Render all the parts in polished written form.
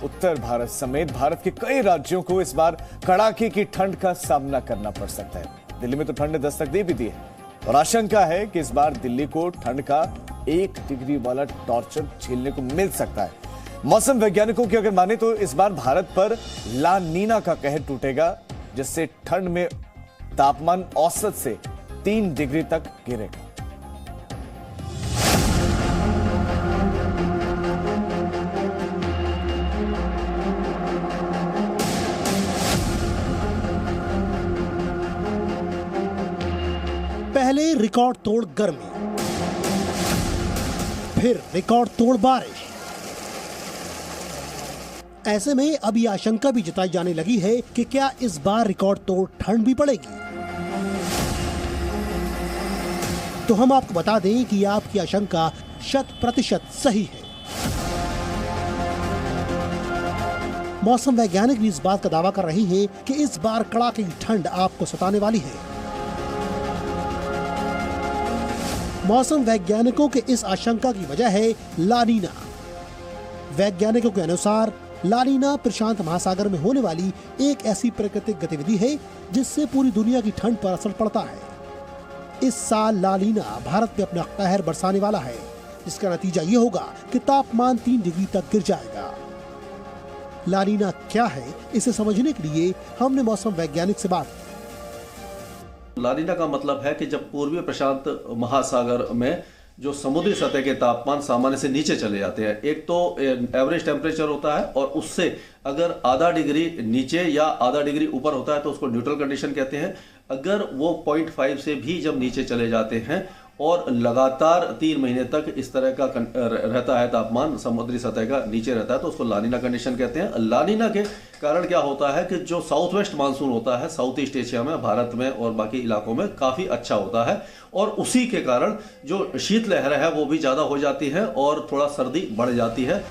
उत्तर भारत समेत भारत के कई राज्यों को इस बार कड़ाके की ठंड का सामना करना पड़ सकता है। दिल्ली में तो ठंड ने दस्तक दे भी दी है और आशंका है कि इस बार दिल्ली को ठंड का 1 डिग्री वाला टॉर्चर झेलने को मिल सकता है। मौसम वैज्ञानिकों की अगर माने तो इस बार भारत पर ला नीना का कहर टूटेगा, जिससे ठंड में तापमान औसत से 3 डिग्री तक गिरेगा। पहले रिकॉर्ड तोड़ गर्मी, फिर रिकॉर्ड तोड़ बारिश। ऐसे में अब ये आशंका भी जताई जाने लगी है कि क्या इस बार रिकॉर्ड तोड़ ठंड भी पड़ेगी। तो हम आपको बता दें कि आपकी आशंका 100% सही है। मौसम वैज्ञानिक भी इस बात का दावा कर रही है कि इस बार कड़ाके की ठंड आपको सताने वाली है। मौसम वैज्ञानिकों के इस आशंका की वजह है ला नीना। वैज्ञानिकों के अनुसार ला नीना प्रशांत महासागर में होने वाली एक ऐसी प्राकृतिक गतिविधि है जिससे पूरी दुनिया की ठंड पर असर पड़ता है। इस साल ला नीना भारत में अपना कहर बरसाने वाला है, जिसका नतीजा ये होगा कि तापमान 3 डिग्री तक गिर जाएगा। ला नीना क्या है, इसे समझने के लिए हमने मौसम वैज्ञानिक से बात। ला नीना का मतलब है कि जब पूर्वी प्रशांत महासागर में जो समुद्री सतह के तापमान सामान्य से नीचे चले जाते हैं, एक तो एवरेज टेम्परेचर होता है और उससे अगर आधा डिग्री नीचे या आधा डिग्री ऊपर होता है तो उसको न्यूट्रल कंडीशन कहते हैं। अगर वो 0.5 से भी जब नीचे चले जाते हैं और लगातार 3 महीने तक इस तरह का रहता है, तापमान समुद्री सतह का नीचे रहता है, तो उसको ला नीना कंडीशन कहते हैं। ला नीना के कारण क्या होता है कि जो साउथ वेस्ट मानसून होता है साउथ ईस्ट एशिया में, भारत में और बाकी इलाकों में काफी अच्छा होता है और उसी के कारण जो शीतलहर है वो भी ज्यादा हो जाती है और थोड़ा सर्दी बढ़ जाती है।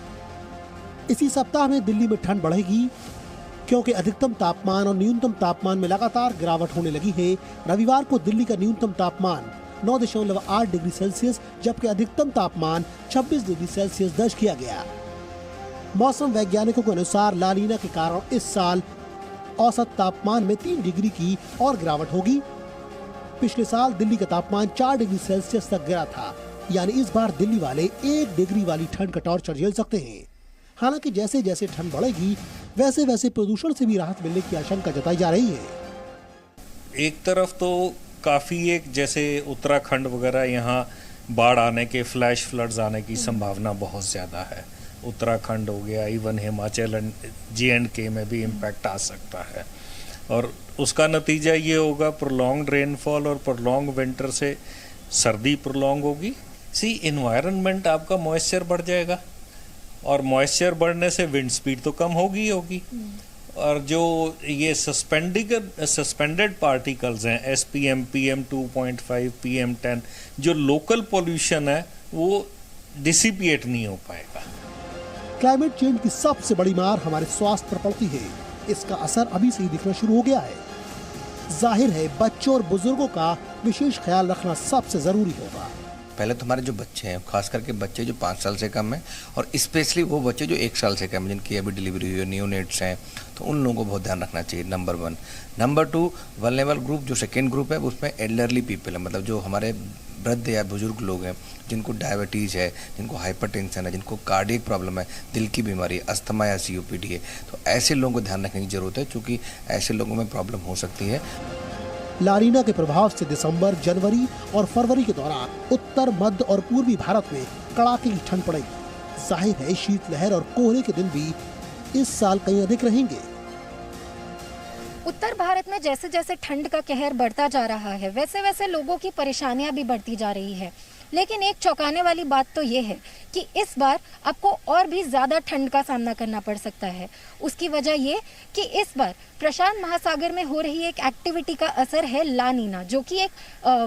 इसी सप्ताह में दिल्ली में ठंड बढ़ेगी क्योंकि अधिकतम तापमान और न्यूनतम तापमान में लगातार गिरावट होने लगी है। रविवार को दिल्ली का न्यूनतम तापमान 9.8 डिग्री सेल्सियस जबकि अधिकतम तापमान 26 डिग्री सेल्सियस दर्ज किया गया। मौसम वैज्ञानिकों के अनुसार ला नीना के कारण इस साल औसत तापमान में 3 डिग्री की और गिरावट होगी। पिछले साल दिल्ली का तापमान 4 डिग्री सेल्सियस तक गिरा था, यानी इस बार दिल्ली वाले 1 डिग्री वाली ठंड का टॉर्चर झेल सकते हैं। हालांकि जैसे जैसे ठंड बढ़ेगी वैसे वैसे प्रदूषण से भी राहत मिलने की आशंका जताई जा रही है। एक तरफ तो काफ़ी एक जैसे उत्तराखंड वगैरह यहाँ बाढ़ आने के फ्लैश फ्लड्स आने की संभावना बहुत ज़्यादा है। उत्तराखंड हो गया, इवन हिमाचल एंड J&K में भी इम्पैक्ट आ सकता है और उसका नतीजा ये होगा प्रोलॉन्ग्ड रेनफॉल और प्रोलॉन्ग विंटर से सर्दी प्रोलॉन्ग होगी। इन्वायरमेंट आपका मॉइस्चर बढ़ जाएगा और मॉइस्चर बढ़ने से विंड स्पीड तो कम होगी होगी और जो ये सस्पेंडेड पार्टिकल्स हैं SPM, PM2.5, PM10, जो लोकल पोल्यूशन है वो डिसिपिएट नहीं हो पाएगा। क्लाइमेट चेंज की सबसे बड़ी मार हमारे स्वास्थ्य पर पड़ती है। इसका असर अभी से ही दिखना शुरू हो गया है। जाहिर है बच्चों और बुजुर्गों का विशेष ख्याल रखना सबसे जरूरी होगा। पहले तो हमारे जो बच्चे हैं, खास करके बच्चे जो 5 साल से कम हैं और स्पेशली वो बच्चे जो 1 साल से कम हैं जिनकी अभी डिलीवरी हुई है, न्यूनेट्स हैं, तो उन लोगों को बहुत ध्यान रखना चाहिए। नंबर 1। नंबर 2, वल्नरेबल ग्रुप जो सेकेंड ग्रुप है उसमें एल्डरली पीपल है, मतलब जो हमारे वृद्ध या बुजुर्ग लोग हैं जिनको डायबिटीज़ है, जिनको हाइपरटेंशन है, जिनको कार्डियक प्रॉब्लम है, दिल की बीमारी, अस्थमा या COPD है, तो ऐसे लोगों को ध्यान रखने की जरूरत है क्योंकि ऐसे लोगों में प्रॉब्लम हो सकती है। ला नीना के प्रभाव से दिसंबर, जनवरी और फरवरी के दौरान उत्तर, मध्य और पूर्वी भारत में कड़ाके की ठंड पड़ेगी। जाहिर है शीतलहर और कोहरे के दिन भी इस साल कहीं अधिक रहेंगे। उत्तर भारत में जैसे जैसे ठंड का कहर बढ़ता जा रहा है वैसे वैसे लोगों की परेशानियां भी बढ़ती जा रही है। लेकिन एक चौंकाने वाली बात तो ये है कि इस बार आपको और भी ज्यादा ठंड का सामना करना पड़ सकता है। उसकी वजह ये कि इस बार प्रशांत महासागर में हो रही एक एक्टिविटी का असर है ला नीना, जो कि एक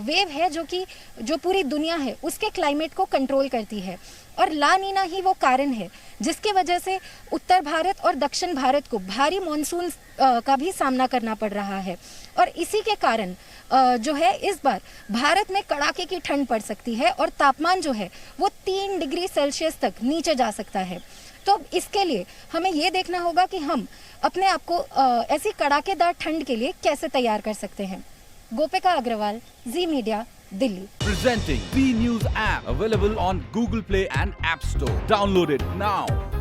वेव है जो पूरी दुनिया है उसके क्लाइमेट को कंट्रोल करती है। और ला नीना ही वो कारण है जिसकी वजह से उत्तर भारत और दक्षिण भारत को भारी मानसून का भी सामना करना पड़ रहा है। और इसी के कारण जो है इस बार भारत में कड़ाके की ठंड पड़ सकती है और तापमान जो है वो 3 डिग्री सेल्सियस तक नीचे जा सकता है। तो इसके लिए हमें ये देखना होगा कि हम अपने आप को ऐसी कड़ाकेदार ठंड के लिए कैसे तैयार कर सकते हैं। Gopika Agarwal, Zee media, Delhi. Presenting B News app available on Google Play and App Store. Download it now.